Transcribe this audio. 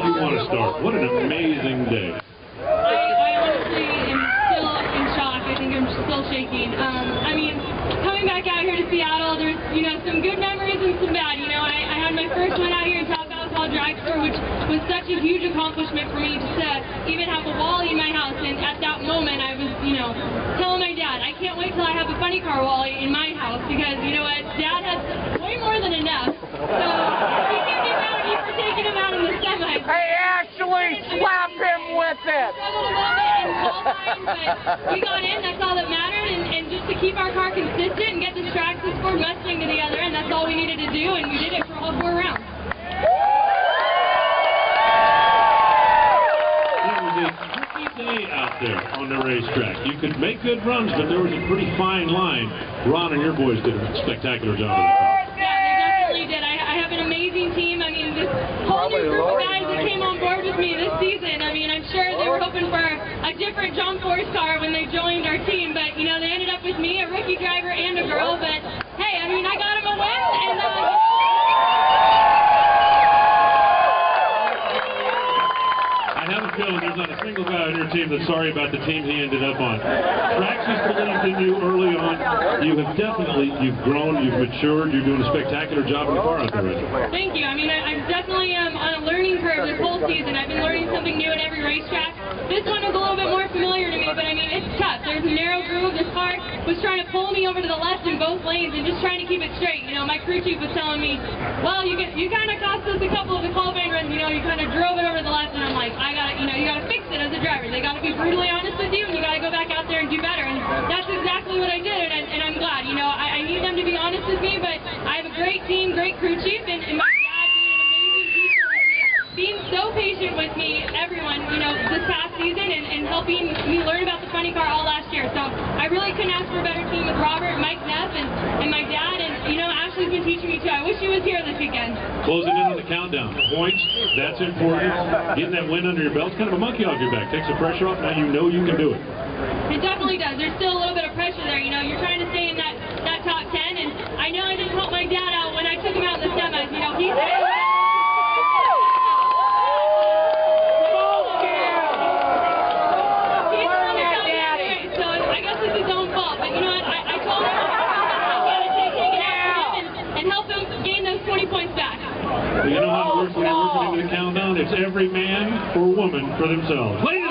you want to start. What an amazing day. I honestly am still in shock. I think I'm still shaking. I mean, coming back out here to Seattle, there's, some good memories and some bad. I had my first one out here in Top Alcohol Dragstore, which was such a huge accomplishment for me just to even have a Wally in my house. And at that moment, I was, telling my dad, I can't wait till I have a funny car Wally in my house because, you know what, Dad has way more than enough. So he can be mad at me for taking him out in the semi. Hey, actually, slap him with it! But we got in, that's all that mattered, and just to keep our car consistent and get this Traxxas Ford Mustang to the other end, that's all we needed to do, and we did it for all 4 rounds. It was a tricky day out there on the racetrack. You could make good runs, but there was a pretty fine line. Ron and your boys did a spectacular job of that. Yeah, they definitely did. I have an amazing team. I mean, this whole new group of guys that came on board with me this season, I mean, I'm sure they were hoping for a different John Force car when they joined our team, but, they ended up with me, a rookie driver and a girl, but, hey, I mean, I got him a win, and, I have a feeling there's not a single guy on your team that's sorry about the team he ended up on. Traxxas believed in you early on. You've grown, you've matured, you're doing a spectacular job in the car out there. Thank you. I mean, I'm definitely on a learning curve this whole season. I've been learning something new at every racetrack. This one was a little bit more familiar to me, but I mean, it's tough. There's a narrow groove. This car was trying to pull me over to the left in both lanes and just trying to keep it straight. My crew chief was telling me, well, you kind of cost us a couple of the qualifying runs. You kind of drove it over to the left, and I'm like, you got to fix it as a driver. They got to be brutally honest with you, and you got to go back out there and do better. And that's exactly what I did, and I'm glad. I need them to be honest with me, but I have a great team, great crew chief, and my dad being an amazing teacher, being so patient with me, everyone, this past season, and helping me learn about the funny car all last year. So I really couldn't ask for a better team with Robert, Mike Neff, and my dad, and Ashley's been teaching me too. I wish he was here this weekend. Closing in on the countdown. Points, that's important. Getting that win under your belt, it's kind of a monkey off your back. Takes the pressure off, now you know you can do it. It definitely does. There's still a little bit of pressure there. You're trying to stay in that top 10, and I know I didn't help my dad out when I took him out in the semis. He's so I guess it's his own fault. But you know what? I told him I got to take it out for him and help him gain those 20 points back. Well, you know how it works when you're working into the countdown? It's every man or woman for themselves. Ladies